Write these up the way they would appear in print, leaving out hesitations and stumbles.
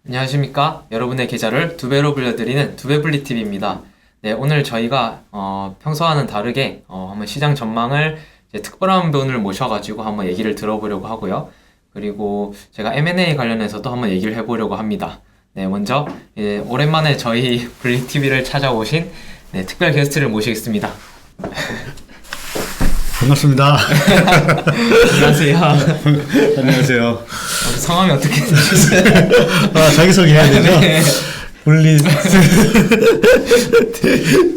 안녕하십니까. 여러분의 계좌를 두 배로 불려드리는 두배불리TV입니다. 네, 오늘 저희가 평소와는 다르게 한번 시장 전망을 이제 특별한 분을 모셔가지고 한번 얘기를 들어보려고 하고요. 그리고 제가 M&A 관련해서도 한번 얘기를 해보려고 합니다. 네, 먼저 오랜만에 저희 불리TV를 찾아오신 특별 게스트를 모시겠습니다. 반갑습니다. 안녕하세요. 안녕하세요. 성함이 어떻게 되시죠? 자기소개 해야 되죠? 네. 원리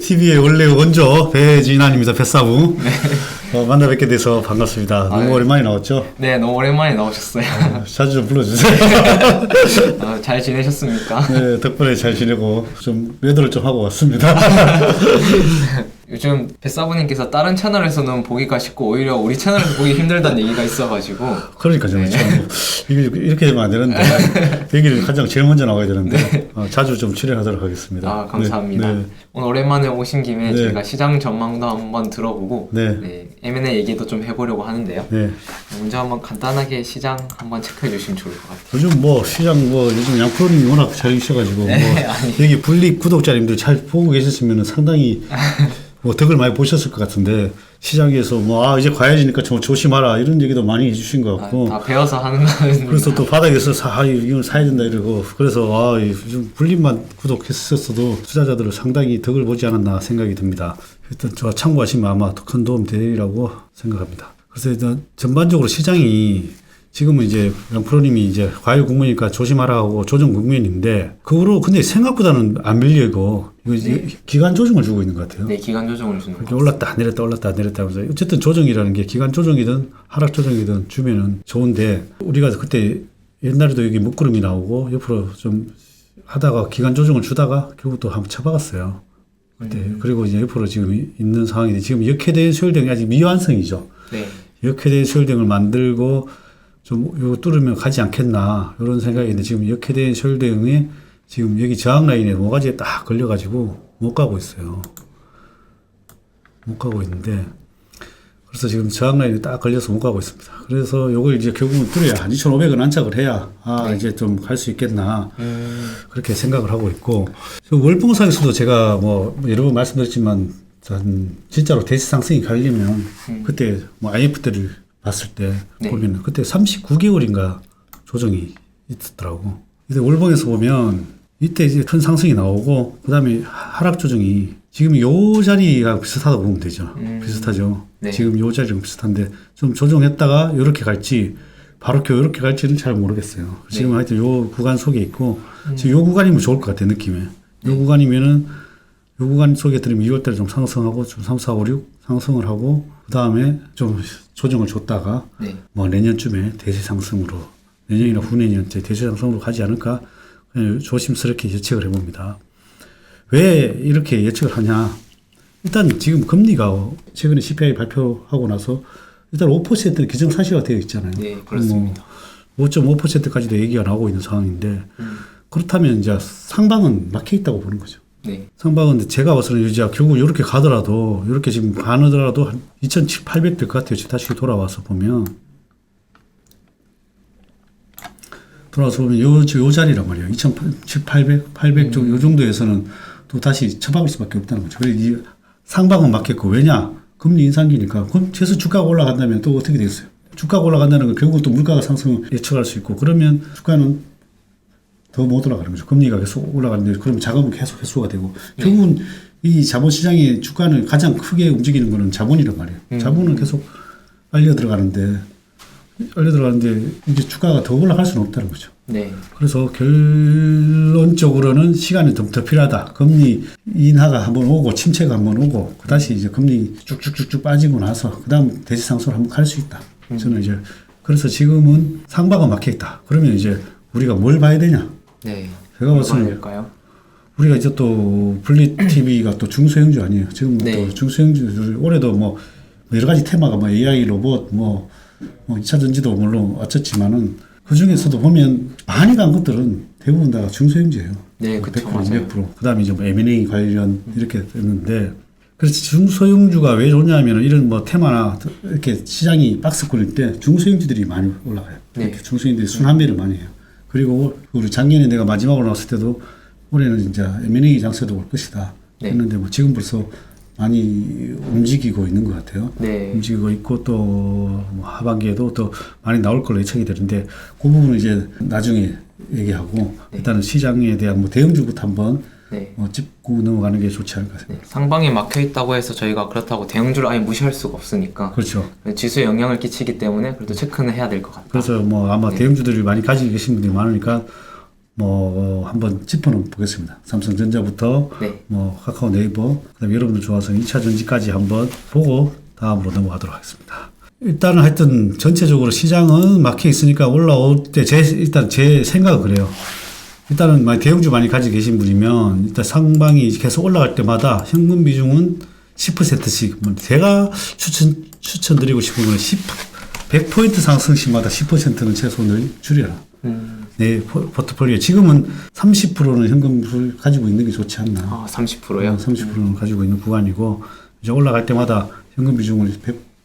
TV의 원래 원조 배진환입니다. 뱃사부. 만나 뵙게 돼서 반갑습니다. 너무 오랜만에 나왔죠? 네, 너무 오랜만에 나오셨어요. 자주 좀 불러주세요. 잘 지내셨습니까? 네, 덕분에 잘 지내고 좀 외도를 좀 하고 왔습니다. 요즘 뱃사부님께서 다른 채널에서는 보기가 쉽고 오히려 우리 채널에서 보기 힘들다는 얘기가 있어가지고 그러니까 저는 참 이렇게 되면 안 되는데 여기를 가장 제일 먼저 나와야 되는데 자주 좀 출연하도록 하겠습니다. 감사합니다. 네. 오늘 오랜만에 오신 김에 네. 저희가 시장 전망도 한번 들어보고 네. M&A 얘기도 좀 해보려고 하는데요. 네. 먼저 한번 간단하게 시장 한번 체크해 주시면 좋을 것 같아요. 요즘 시장 요즘 양프로님이 워낙 잘계셔가지고 아니. 여기 불리 구독자님들 잘 보고 계셨으면 상당히 덕을 많이 보셨을 것 같은데 시장에서 이제 과해지니까 좀 조심하라 이런 얘기도 많이 해주신 것 같고 다 배워서 하는 거는 그래서 또 바닥에서 이걸 사야 된다 이러고 그래서 요즘 불리만 구독했었어도 투자자들은 상당히 덕을 보지 않았나 생각이 듭니다. 일단 저 참고하시면 아마 큰 도움 되리라고 생각합니다. 그래서 일단 전반적으로 시장이 지금은 이제 양프로님이 이제 과열 국면이니까 조심하라 하고 조정 국면인데 그거로 근데 생각보다는 안 밀리고 이거 기간 조정을 주고 있는 것 같아요. 네, 기간 조정을 주는 거. 올랐다 내렸다 올랐다 내렸다 하면서 어쨌든 조정이라는 게 기간 조정이든 하락 조정이든 주면은 좋은데 우리가 그때 옛날에도 여기 먹구름이 나오고 옆으로 좀 하다가 기간 조정을 주다가 결국 또 한번 쳐박았어요. 그때 그리고 이제 옆으로 지금 있는 상황인데 지금 역회된 수혈등이 아직 미완성이죠. 네. 역회된 수혈등을 만들고 좀 이거 뚫으면 가지 않겠나 이런 생각이 있는데 지금 역회된 서울대응에 지금 여기 저항 라인에 모가지에 딱 걸려가지고 못 가고 있어요. 못 가고 있는데 그래서 지금 저항 라인에 딱 걸려서 못 가고 있습니다. 그래서 이걸 이제 결국은 뚫어야 한 2,500원 안착을 해야 이제 좀 갈 수 있겠나 그렇게 생각을 하고 있고 월봉상에서도 제가 여러 번 말씀드렸지만 진짜로 대시 상승이 가려면 그때 IMF 때를 봤을 때 보면 그때 39개월인가 조정이 있었더라고. 근데 월봉에서 보면 이때 이제 큰 상승이 나오고 그다음에 하락 조정이 지금 요 자리가 비슷하다고 보면 되죠. 비슷하죠. 네. 지금 요 자리랑 비슷한데 좀 조정했다가 이렇게 갈지 바로 이렇게 갈지는 잘 모르겠어요. 지금 하여튼 요 구간 속에 있고 지금 요 구간이면 좋을 것 같아요. 느낌에. 요 구간이면은 요 구간 속에 들으면 2월달에 좀 상승하고 좀 3, 4, 5, 6 상승을 하고 그 다음에 좀 조정을 줬다가 내년쯤에 대세 상승으로 내년이나 후내년 대세 상승으로 가지 않을까 그냥 조심스럽게 예측을 해봅니다. 왜 이렇게 예측을 하냐? 일단 지금 금리가 최근에 CPI 발표하고 나서 일단 5%는 기정사실화 되어 있잖아요. 네, 그렇습니다. 5.5%까지도 얘기가 나오고 있는 상황인데 그렇다면 이제 상방은 막혀 있다고 보는 거죠. 네. 상방은 제가 봐서는 이제 결국 이렇게 가더라도 이렇게 지금 가더라도 한 2,700 될 것 같아요. 지금 다시 돌아와서 보면 요 자리란 말이에요. 2,700, 800 정도 요 정도에서는 또 다시 처박을 수밖에 없다는 거죠. 그래서 이 상방은 막혔고 왜냐? 금리 인상기니까 그럼 최소 주가가 올라간다면 또 어떻게 되겠어요? 주가가 올라간다는 건 결국 또 물가가 상승을 예측할 수 있고 그러면 주가는 더 못 올라가는 거죠. 금리가 계속 올라가는데 그러면 자금은 계속 회수가 되고 결국은 이 자본시장의 주가를 가장 크게 움직이는 거는 자본이란 말이에요. 자본은 계속 빨려 들어가는데 이제 주가가 더 올라갈 수는 없다는 거죠. 네. 그래서 결론적으로는 시간이 좀 더 필요하다. 금리 인하가 한번 오고 침체가 한번 오고 다시 이제 금리 쭉쭉쭉쭉 빠지고 나서 그다음 대시 상승을 한번 갈 수 있다. 저는 이제 그래서 지금은 상방은 막혀 있다. 그러면 이제 우리가 뭘 봐야 되냐? 네. 제가 봤을 때 우리가 이제 또 불리 TV가 또 중소형주 아니에요. 지금 또 중소형주 올해도 여러 가지 테마가 AI 로봇 2차 전지도 물론 왔었지만은 그 중에서도 보면 많이 간 것들은 대부분 다 중소형주예요. 네, 그렇죠. 100%, 200%. 그다음에 이제 M&A 관련 이렇게 됐는데 그래서 중소형주가 왜 좋냐면은 이런 테마나 이렇게 시장이 박스 굴릴 때 중소형주들이 많이 올라가요. 네. 중소형주들이 순환매를 많이 해요. 그리고 우리 작년에 내가 마지막으로 나왔을 때도 올해는 이제 M&A 장세도 올 것이다 네. 했는데 뭐 지금 벌써 많이 움직이고 있는 것 같아요. 네. 움직이고 있고 또뭐 하반기에도 또 많이 나올 걸로 예측이 되는데 그 부분은 이제 나중에 얘기하고 네. 일단은 시장에 대한 뭐 대형주부터 한번 네. 짚고 넘어가는 게 좋지 않을까 네. 생각합니다. 상방에 막혀 있다고 해서 저희가 그렇다고 대형주를 아예 무시할 수가 없으니까 그렇죠. 지수에 영향을 끼치기 때문에 그래도 체크는 해야 될 것 같다. 그래서 뭐 아마 네. 대형주들이 많이 가지고 계신 분들이 많으니까 뭐 한번 짚어는 보겠습니다. 삼성전자부터 네. 뭐 카카오 네이버 그다음에 여러분들 좋아서 2차 전지까지 한번 보고 다음으로 넘어가도록 하겠습니다. 일단은 하여튼 전체적으로 시장은 막혀 있으니까 올라올 때 일단 제 생각은 그래요. 일단은 많이 대형주 많이 가지고 계신 분이면 일단 상방이 계속 올라갈 때마다 현금 비중은 10%씩 제가 추천드리고 싶은 건 100포인트 상승시마다 10%는 최소는 줄여라. 내 포트폴리오 지금은 30%는 현금을 가지고 있는 게 좋지 않나. 아, 30%요? 30%는 가지고 있는 구간이고 이제 올라갈 때마다 현금 비중을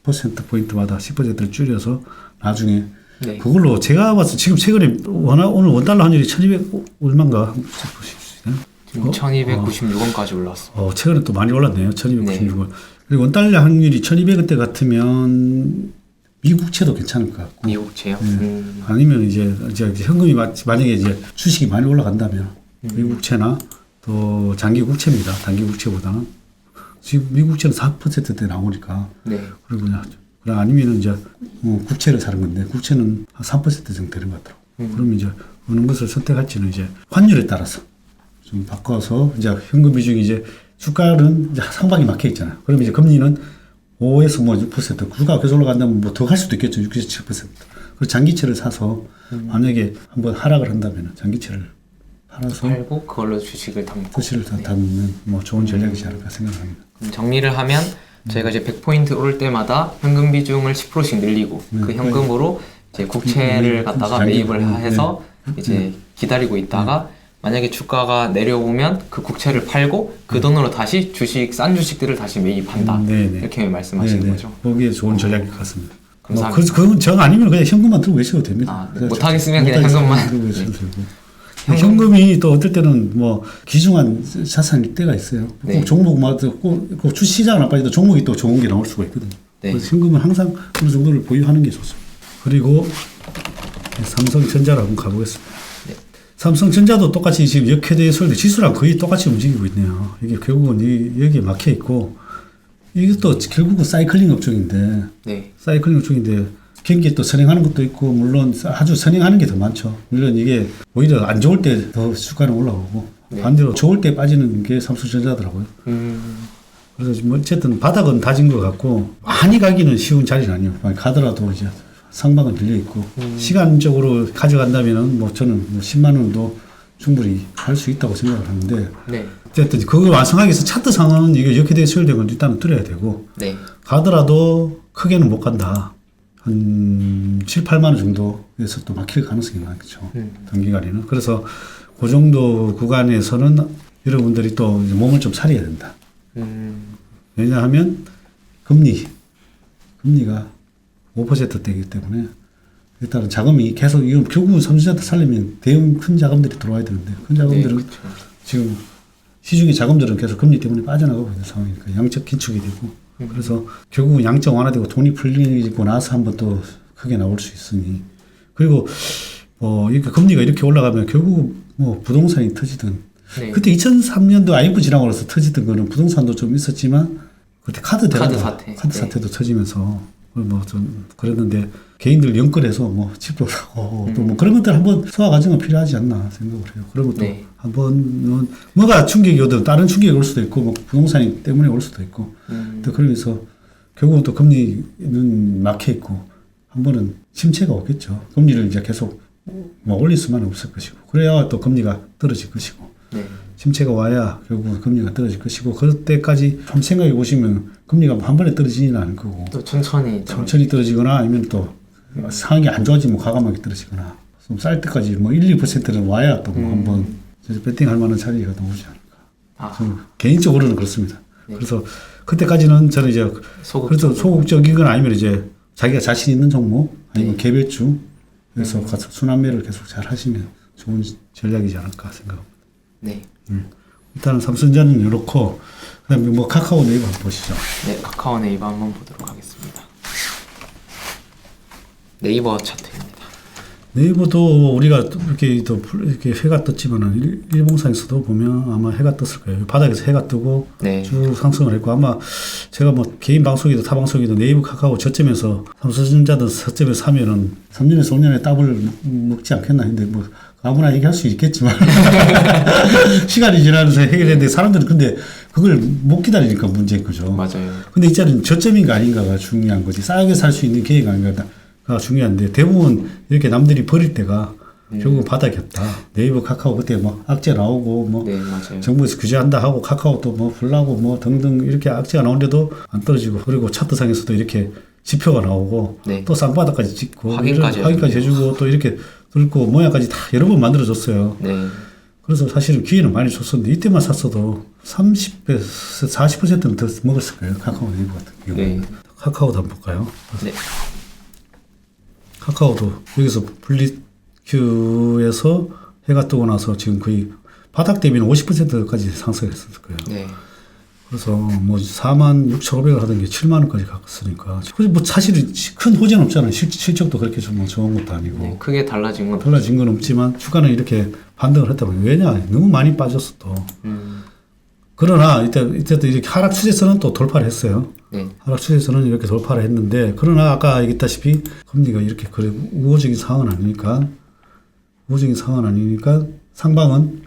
100% 포인트마다 10%를 줄여서 나중에 네. 그걸로 제가 봐서 지금 최근에 오늘 원달러 환율이 1200 얼마인가 한번 보십시오. 지금 1296원까지 올랐어. 최근에 또 많이 올랐네요. 1296원. 그리고 원달러 환율이 1200원대 같으면 미국채도 괜찮을 것 같고. 미국채요? 아니면 이제 현금이 만약에 이제 주식이 많이 올라간다면 미국채나 또 장기 국채입니다. 단기 국채보다는 지금 미국채는 4%대 나오니까. 네. 그리고 그냥 아니면은 이제 국채를 사는 건데 국채는 한 3% 정도 되는 것 같더라고. 그러면 이제 어느 것을 선택할지는 이제 환율에 따라서 좀 바꿔서 이제 현금 비중이 이제 주가는 이제 상방이 막혀 있잖아요. 그러면 이제 금리는 5에서 뭐 6%, 주가가 계속 올라간다면 뭐 더 갈 수도 있겠죠. 6에서 7%. 그리고 장기채를 사서 만약에 한번 하락을 한다면 장기채를 팔아서 팔고 그걸로 주식을 담고. 주식을 다 담는 뭐 좋은 전략이지 않을까 생각합니다. 그럼 정리를 하면 저희가 이제 100포인트 오를 때마다 현금 비중을 10%씩 늘리고 그 현금으로 이제 국채를 갖다가 장기 매입을 해서 이제 기다리고 있다가 만약에 주가가 내려오면 그 국채를 팔고 그 돈으로 다시 싼 주식들을 다시 매입한다. 이렇게 말씀하시는 거죠. 거기에 좋은 전략일 것 같습니다. 감사합니다. 그건 정 아니면 그냥 현금만 들고 계셔도 됩니다. 못하겠으면 그냥 현금만. 들고 계셔도 되고. 현금이 또 어떨 때는 뭐 귀중한 자산일 때가 있어요. 네. 꼭 종목마다 꼭 주시장은 안 빠져도 종목이 또 좋은 게 나올 수가 있거든요. 네. 그래서 현금은 항상 어느 정도를 보유하는 게 좋습니다. 그리고 삼성전자로 한번 가보겠습니다. 네. 삼성전자도 똑같이 지금 역회대 서울대 지수랑 거의 똑같이 움직이고 있네요. 이게 결국은 여기에 막혀 있고 이것도 결국은 사이클링 업종인데 네. 사이클링 업종인데 경기에 또 선행하는 것도 있고 물론 아주 선행하는 게 더 많죠. 물론 이게 오히려 안 좋을 때 더 주가는 올라오고 네. 반대로 좋을 때 빠지는 게 삼성전자더라고요. 그래서 뭐 어쨌든 바닥은 다진 것 같고 많이 가기는 쉬운 자리는 아니에요. 많이 가더라도 이제 상방은 들려 있고 시간적으로 가져간다면은 뭐 저는 뭐 10만 원도 충분히 할 수 있다고 생각을 하는데 네. 어쨌든 그걸 완성하기 위해서 차트 상황은 이게 이렇게 돼 서울된 건 일단은 뚫어야 되고 네. 가더라도 크게는 못 간다. 한 7, 8만 원 정도에서 또 막힐 가능성이 많겠죠. 단기간에는. 그래서 그 정도 구간에서는 여러분들이 또 이제 몸을 좀 사려야 된다. 왜냐하면 금리가 5%대이기 때문에 일단은 자금이 계속 이건 결국은 삼성전자 살려면 대형 큰 자금들이 들어와야 되는데 큰 자금들은 네, 그렇죠. 지금 시중의 자금들은 계속 금리 때문에 빠져나가고 있는 상황이니까 양적 긴축이 되고 그래서 결국은 양적 완화되고 돈이 풀리고 나서 한번 또 크게 나올 수 있으니 그리고 이렇게 금리가 이렇게 올라가면 결국 뭐 부동산이 터지든 네. 그때 2003년도 IMF 지나고 나서 터지던 거는 부동산도 좀 있었지만 그때 카드 사태도 터지면서 뭐 좀 그랬는데 개인들 연끌해서 뭐 집도 사고 또 뭐 그런 것들 한번 소화 과정은 필요하지 않나 생각을 해요. 그리고 또 네. 한번은 뭐가 충격이 오든 다른 충격이 올 수도 있고 뭐 부동산이 때문에 올 수도 있고 또 그러면서 결국은 또 금리는 막혀 있고 한 번은 침체가 오겠죠. 금리를 이제 계속 뭐 올릴 수만은 없을 것이고 그래야 또 금리가 떨어질 것이고 네. 침체가 와야 결국은 금리가 떨어질 것이고 그때까지 좀 생각해 보시면 금리가 한 번에 떨어지지는 않을 거고 또 천천히 떨어지거나 아니면 또 상황이 안 좋아지면 과감하게 떨어지거나 좀 쌀 때까지 뭐 1, 2%는 와야 또 뭐 한번 배팅할 만한 자리가 나오지 않을까. 개인적으로는 그렇습니다. 네. 그래서 그때까지는 저는 이제 그래서 소극적이거나 아니면 이제 자기가 자신 있는 종목 아니면 개별주 그래서 가서 순환매를 계속 잘 하시면 좋은 전략이지 않을까 생각합니다. 네. 일단은 삼성전자는 이렇고 그다음에 뭐 카카오 네이버 한번 보시죠. 네, 카카오 네이버 한번 보도록 하겠습니다. 네이버 차트입니다. 네이버도 우리가 이렇게 해가 떴지만은 일봉상에서도 보면 아마 해가 떴을 거예요. 바닥에서 해가 뜨고 네. 쭉 상승을 했고 아마 제가 뭐 개인 방송이든 타 방송이든 네이버 카카오 저점에서 삼성전자든 저점에서 사면은 3년에서 5년에 더블 먹지 않겠나 했는데 뭐 아무나 얘기할 수 있겠지만 시간이 지나면서 해결했는데 사람들은 근데 그걸 못 기다리니까 문제인 거죠. 맞아요. 근데 이자는 저점인가 아닌가가 중요한 거지. 싸게 살 수 있는 계획 아닌가가 중요한데 대부분 이렇게 남들이 버릴 때가 결국은 바닥이었다. 네이버 카카오 그때 뭐 악재 나오고 뭐 네, 맞아요. 정부에서 규제한다 하고 카카오 또 뭐 불나고 뭐 등등 이렇게 악재가 나오는데도 안 떨어지고 그리고 차트상에서도 이렇게 지표가 나오고 네. 또 쌍바닥까지 찍고 확인까지 해주고 또 이렇게 뚫고 모양까지 다 여러 번 만들어줬어요. 네. 그래서 사실은 기회는 많이 줬었는데 이때만 샀어도 30배, 40%는 더 먹었을 거예요. 카카오 네이버 같은 경우에. 네. 카카오도 한번 볼까요? 네. 카카오도 여기서 분리큐에서 해가 뜨고 나서 지금 거의 바닥 대비는 50%까지 상승했을 거예요. 네. 그래서 뭐 46,500을 하던 게 7만 원까지 갔으니까. 뭐 사실은 큰 호재는 없잖아요. 실적도 그렇게 좀 좋은 것도 아니고. 네. 크게 달라진 건 달라진 건 없지만 주가는 이렇게 반등을 했다 보니 왜냐? 너무 많이 빠졌어 또. 그러나 이때도 이렇게 하락 추세선은 또 돌파를 했어요. 네. 하락 추세선은 이렇게 돌파를 했는데 그러나 아까 얘기했다시피 금리가 이렇게 그래 우호적인 상황은 아니니까 상방은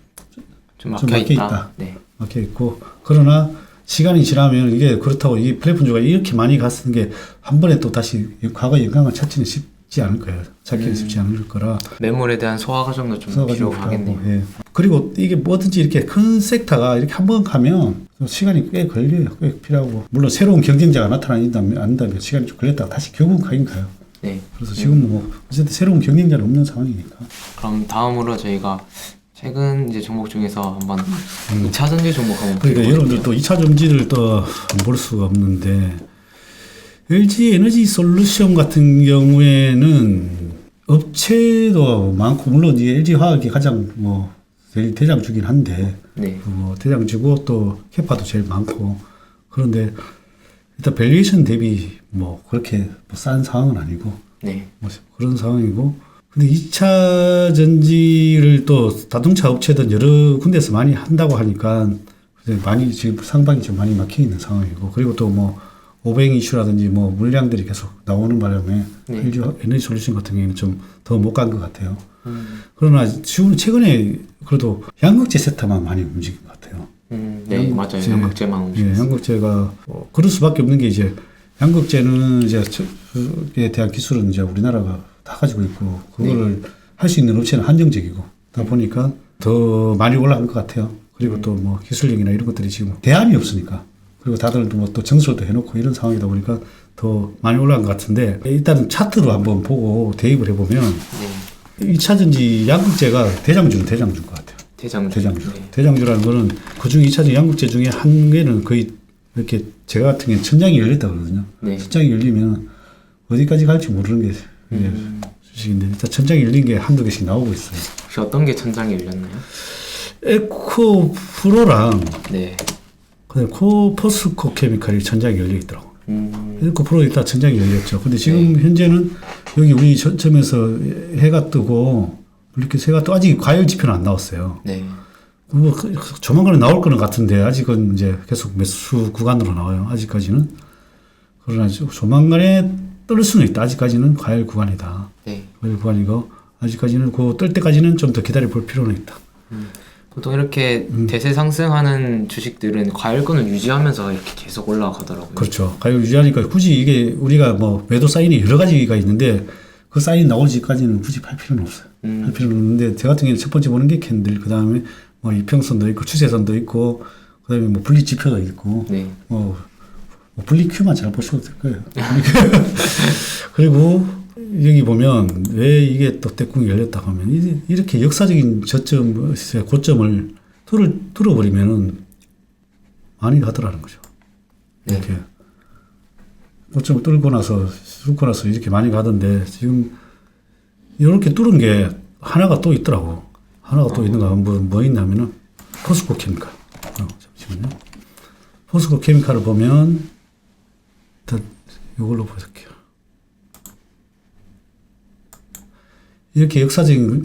좀 막혀 막혀 있다. 있다. 네. 막혀 있고 그러나 시간이 지나면 이게 그렇다고 이 플랫폼주가 이렇게 많이 갔은 게 한 번에 또 다시 과거 영향을 찾기는 쉽지 않을 거예요. 찾기는 쉽지 않을 거라. 매물에 대한 소화 과정도 좀 필요하겠네요. 예. 그리고 이게 뭐든지 이렇게 큰 섹터가 이렇게 한 번 가면 시간이 꽤 걸려요. 꽤 필요하고. 물론 새로운 경쟁자가 나타난다면 시간이 좀 걸렸다가 다시 결국은 가긴 가요. 네. 그래서 지금 뭐 어쨌든 새로운 경쟁자는 없는 상황이니까. 그럼 다음으로 저희가 최근 이제 종목 중에서 한번 2차 전지 종목 한번 그러니까 보여볼게요. 여러분들 또 2차 전지를 또 볼 수가 없는데 LG 에너지 솔루션 같은 경우에는 업체도 많고 물론 이제 LG 화학이 가장 뭐 제일 대장주긴 한데 네. 뭐 대장주고 또 캐파도 제일 많고 그런데 일단 밸류에이션 대비 뭐 그렇게 뭐 싼 상황은 아니고 네. 뭐 그런 상황이고 근데 2차 전지를 또 자동차 업체든 여러 군데서 많이 한다고 하니까 많이 지금 상방이 좀 많이 막혀 있는 상황이고 그리고 또 뭐 오뱅 이슈라든지 뭐 물량들이 계속 나오는 바람에 네. LG 에너지 솔루션 같은 경우에는 좀 더 못 간 것 같아요. 그러나 지금 최근에 그래도 양극재 섹터만 많이 움직인 것 같아요. 네, 맞아요. 양극재만 예, 움직였어요. 양극재가 그럴 수밖에 없는 게 이제 양극재는 이제 에 대한 기술은 이제 우리나라가 다 가지고 있고 그거를 할 수 있는 업체는 한정적이고 다 보니까 더 많이 올라간 것 같아요. 그리고 또 뭐 기술력이나 이런 것들이 지금 대안이 없으니까 그리고 다들 뭐 또 정설도 해놓고 이런 상황이다 보니까 더 많이 올라간 것 같은데 일단은 차트로 한번 보고 대입을 해보면 네. 2차 전지 양극재가 대장주는 대장주인 것 같아요. 대장주. 대장주. 네. 대장주라는 거는 그중 2차전 양극재 중에 한 개는 거의 이렇게 제가 같은 경우는 천장이 열렸다 그러거든요. 네. 천장이 열리면 어디까지 갈지 모르는 게 이제 주식인데 일단 천장이 열린 게 한두 개씩 나오고 있어요. 혹시 어떤 게 천장이 열렸나요? 에코 프로랑 네. 그다음에 포스코 케미칼이 천장이 열려 있더라고. 에코 프로 일단 천장이 열렸죠. 근데 지금 현재는 여기 우리 저점에서 해가 뜨고 이렇게 해가 뜨고 아직 과열 지표는 안 나왔어요. 네. 뭐 조만간에 나올 거는 같은데 아직은 이제 계속 매수 구간으로 나와요. 아직까지는. 그러나 조만간에 뜰 수는 있다. 아직까지는 과열 구간이다. 네. 과열 구간이고 아직까지는 그 뜰 때까지는 좀 더 기다려 볼 필요는 있다. 보통 이렇게 대세 상승하는 주식들은 과열권을 유지하면서 이렇게 계속 올라가더라고요. 그렇죠. 과열 유지하니까 굳이 이게 우리가 뭐 매도 사인이 여러 가지가 있는데 그 사인 나오지까지는 굳이 팔 필요는 없어요. 팔 필요는 없는데 제 같은 경우는 첫 번째 보는 게 캔들, 그 다음에 뭐 이평선도 있고 추세선도 있고 그 다음에 뭐 분리 지표도 있고 네. 뭐 분리 큐만 잘 보셔도 될 거예요. 그리고 여기 보면 왜 이게 또 떼꿍이 열렸다고 하면 이렇게 역사적인 저점, 고점을 뚫어버리면은 많이 가더라는 거죠. 네. 이렇게 고점을 뚫고 나서 이렇게 많이 가던데 지금 이렇게 뚫은 게 하나가 또 있더라고. 하나가 또 있는 거 뭐 있냐면은 포스코 케미칼. 잠시만요. 포스코 케미칼을 보면 일단 이걸로 보실게요. 이렇게 역사적인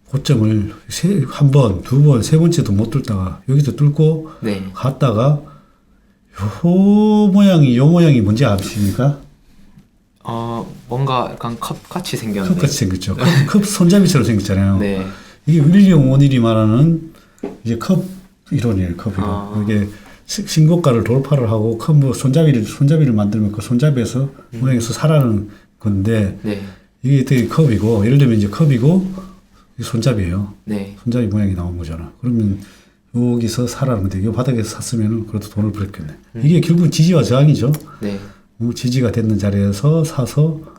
고점을 한 번, 두 번, 세 번째도 못 뚫다가 여기서 뚫고 네. 갔다가 요 모양이 뭔지 아십니까? 뭔가 약간 컵 같이 생겼는데. 컵같이 생겼죠. 컵 손잡이처럼 생겼잖아요. 네. 이게 윌리엄 오닐이 말하는 이제 컵 이론이에요. 컵 이론. 이게 신고가를 돌파를 하고 컵 뭐 손잡이를 만들면 그 손잡이에서 모양에서 살아나는 건데 네. 이게 되게 컵이고 예를 들면 이제 컵이고 이 손잡이에요. 네. 손잡이 모양이 나온 거잖아. 그러면 여기서 살아나는데 이 바닥에서 샀으면 그래도 돈을 벌겠네. 이게 결국 지지와 저항이죠. 네. 지지가 됐는 자리에서 사서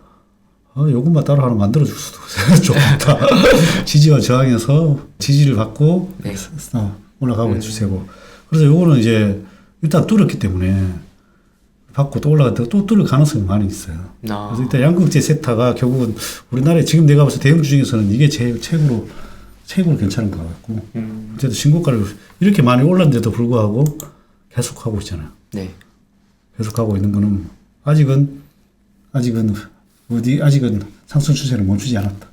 요것만 따로 하나 만들어줄 수도 좋다. 지지와 저항에서 지지를 받고 네. 올라가고 있는 추세고. 그래서 요거는 이제 일단 뚫었기 때문에 받고 또 올라갔다가 또 뚫을 가능성이 많이 있어요. 그래서 일단 양극재 세타가 결국은 우리나라에 지금 내가 봤을 때 대형주 중에서는 이게 제일 최고로 괜찮은 것 같고. 어쨌든 신고가를 이렇게 많이 올랐는데도 불구하고 계속 하고 있잖아요. 네. 계속 하고 있는 거는 아직은 상승 추세를 멈추지 않았다.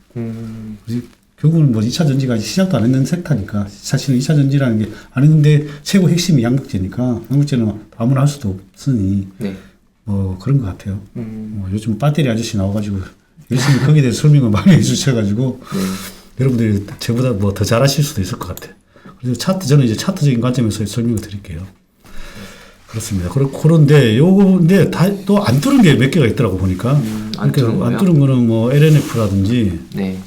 결국은 뭐 2차 전지가 시작도 안 했는 섹터니까 사실은 2차 전지라는 게 안 했는데 최고 핵심이 양극재니까 양극재는 아무나 할 수도 없으니 네. 뭐 그런 것 같아요. 뭐 요즘 배터리 아저씨 나와가지고 열심히 거기에 대해서 설명을 많이 해주셔가지고 여러분들이 저보다 뭐 더 잘하실 수도 있을 것 같아요. 그래서 저는 이제 차트적인 관점에서 설명을 드릴게요. 그렇습니다. 그런데 요건데 또 안 뚫은 게 몇 개가 있더라고 보니까. 안 뚫은 거요? 안 뚫은 거는 뭐 LNF라든지 네.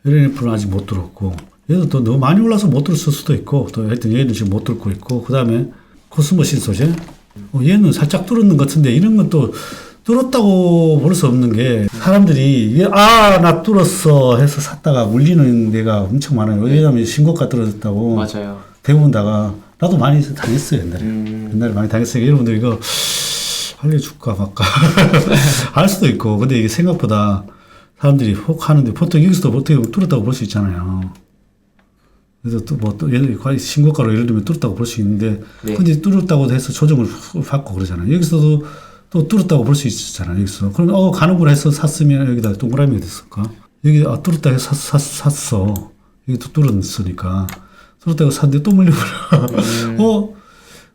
LNF는 아직 못 뚫었고 얘도 또 너무 많이 올라서 못 뚫을 수도 있고 또 하여튼 얘는 지금 못 뚫고 있고 그 다음에 코스모 신소재 얘는 살짝 뚫었는 것 같은데 이런 건 또 뚫었다고 볼 수 없는 게 사람들이 나 뚫었어 해서 샀다가 물리는 데가 엄청 많아요. 왜냐하면 신고가 떨어졌다고 맞아요. 대부분 다가 나도 많이 당했어요 옛날에. 옛날에 많이 당했어요. 여러분들 이거 알려줄까 말까 할 수도 있고 근데 이게 생각보다 사람들이 혹 하는데 보통 여기서도 어떻게 뚫었다고 볼 수 있잖아요. 그래서 또 예를 들면 신고가로 예를 들면 뚫었다고 볼 수 있는데 네. 근데 뚫었다고 해서 조정을 받고 그러잖아요. 여기서도 또 뚫었다고 볼 수 있잖아요. 여기서 그럼 가는 걸 해서 샀으면 여기다 동그라미가 됐을까? 여기 뚫었다 해서 샀어. 여기 또 뚫었으니까 뚫었다고 샀는데 또 물려버려.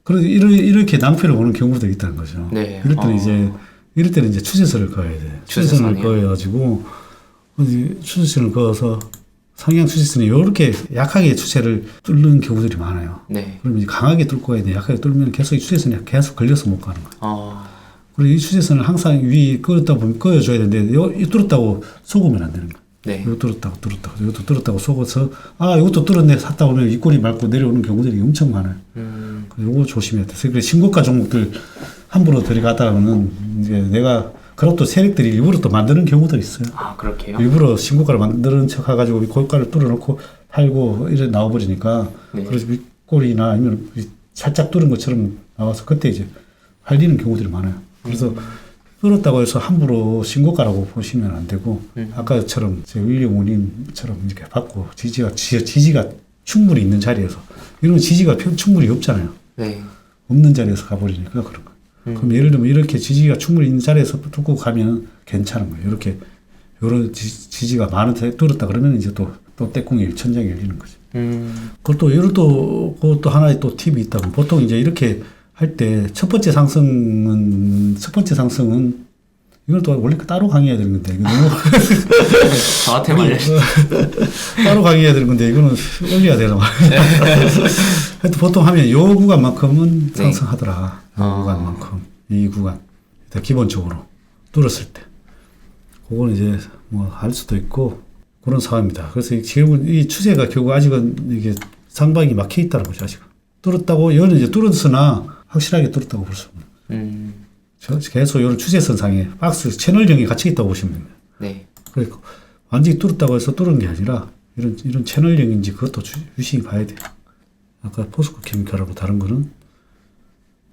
그래서 이렇게 낭패를 보는 경우도 있다는 거죠. 네. 이럴 때는 이제 추세선을 그어야 돼. 추세선을 그어가지고 추세선을 그어서 상향 추세선이 이렇게 약하게 추세를 뚫는 경우들이 많아요. 네. 그러면 이제 강하게 뚫고 가야 돼. 약하게 뚫으면 계속 이 추세선이 계속 걸려서 못 가는 거예요. 그리고 이 추세선을 항상 위 그었다 보면 그어줘야 되는데 이 뚫었다고 속으면 안 되는 거예요. 네. 이거 이것도 뚫었다고 속아서 이것도 뚫었네 샀다 보면 이 꼴이 밟고 내려오는 경우들이 엄청 많아요. 그래서 이거 조심해야 돼요. 그래서 신고가 종목들 함부로 들어갔다가는 이제 내가 그리고 또 세력들이 일부러 또 만드는 경우도 있어요. 그렇게요? 일부러 신고가를 만드는 척 해가지고 고가를 뚫어놓고 팔고 이래 나와버리니까 네. 그래서 윗골이나 아니면 살짝 뚫은 것처럼 나와서 그때 이제 팔리는 경우들이 많아요. 그래서 뚫었다고 해서 함부로 신고가라고 보시면 안 되고 아까처럼 제 윌리엄 오님처럼 이렇게 받고 지지가 충분히 있는 자리에서 이런 지지가 충분히 없잖아요. 네. 없는 자리에서 가버리니까 그런 거예요. 그럼 예를 들면 이렇게 지지가 충분히 있는 자리에서 뚫고 가면 괜찮은 거예요. 이렇게 요런 지지가 많은데 뚫었다 그러면 이제 또 떼꿍이 천장이 열리는 거죠. 그것도 하나의 또 팁이 있다면 보통 이제 이렇게 할 때 첫 번째 상승은 이걸 또 원래 따로 강의해야 되는 건데 이거 너무 저한테만 알려주세요. 따로 강의해야 되는 건데 이거는 올려야 되나 말이에요. 하여튼 보통 하면 요 구간만큼은 네. 상승하더라. 요 구간만큼 이 구간 일단 기본적으로 뚫었을 때 그거는 이제 뭐 할 수도 있고 그런 상황입니다. 그래서 지금은 이 추세가 결국 아직은 이게 상방이 막혀 있다는 거죠. 아직은 뚫었다고 이거는 이제 뚫었으나 확실하게 뚫었다고 볼 수 없는. 계속 이런 추세선상에 박스 채널형이 같이 있다고 보시면 됩니다. 네. 그러니까 완전히 뚫었다고 해서 뚫은 게 아니라 이런 채널형인지 그것도 유심히 봐야 돼요. 아까 포스코 케미칼하고 다른 거는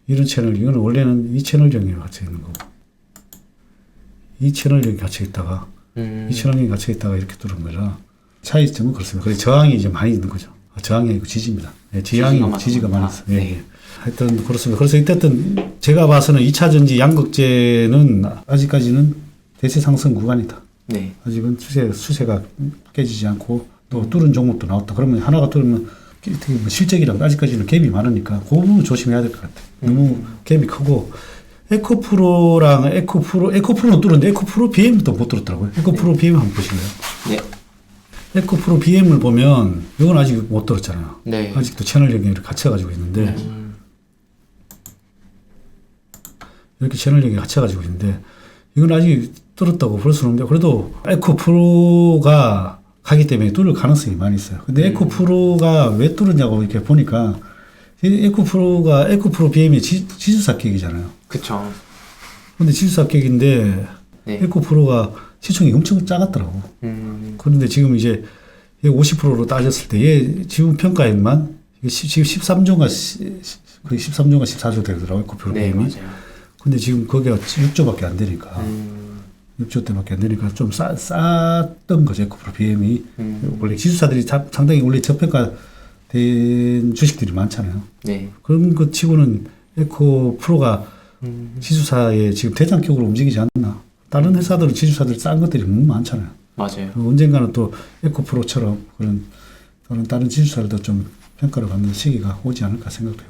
이런 채널, 이거는 원래는 이 채널형이 갇혀 있는 거고 이 채널형이 갇혀 있다가 이 채널형이 갇혀 있다가 이렇게 뚫은 거라 차이점은 그렇습니다. 그래서 저항이 이제 많이 있는 거죠. 저항이 아니고 지지입니다. 예, 지지가 많이 있어요. 예, 예. 하여튼 그렇습니다. 그래서 이때는 제가 봐서는 2차 전지 양극재는 아직까지는 대세 상승 구간이다. 네. 아직은 수세가 깨지지 않고 또 뚫은 종목도 나왔다. 그러면 하나가 뚫으면 실적이랑 아직까지는 갭이 많으니까 그 부분 조심해야 될 것 같아요. 너무 갭이 크고 에코프로는 뚫었는데 에코프로 BM도 못 뚫었더라고요. 에코프로 BM 한번 보실래요? 네. 에코프로 BM을 보면 이건 아직 못 뚫었잖아요. 네. 아직도 채널 연결이 갇혀가지고 있는데 이렇게 채널 연결이 갇혀가지고 있는데 이건 아직 뚫었다고 볼 수는 없는데 그래도 에코프로가 가기 때문에 뚫을 가능성이 많이 있어요. 근데 에코프로가 왜 뚫었냐고 이렇게 보니까 에코프로 BM이 지주사격이잖아요. 그쵸. 근데 지주사격인데 네. 에코프로가 시총이 엄청 작았더라고. 그런데 지금 이제 50%로 따졌을 때 얘 지금 평가액만 지금 13조가 거의 13조가 14조 되더라고요. 에코프로 네, BM이. 맞아요. 근데 지금 거기가 6조밖에 안 되니까 6조 대밖에 안 되니까 좀 쌌던 거죠. 에코프로 BM이. 원래 지주사들이 상당히 원래 저평가된 주식들이 많잖아요. 네. 그런 것 치고는 에코프로가 지주사의 지금 대장격으로 움직이지 않나. 다른 회사들은 지주사들이 싼 것들이 너무 많잖아요. 맞아요. 언젠가는 또 에코프로처럼 그런 다른 지주사들도 좀 평가를 받는 시기가 오지 않을까 생각도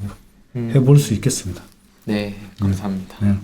해볼 수 있겠습니다. 네, 감사합니다. 네.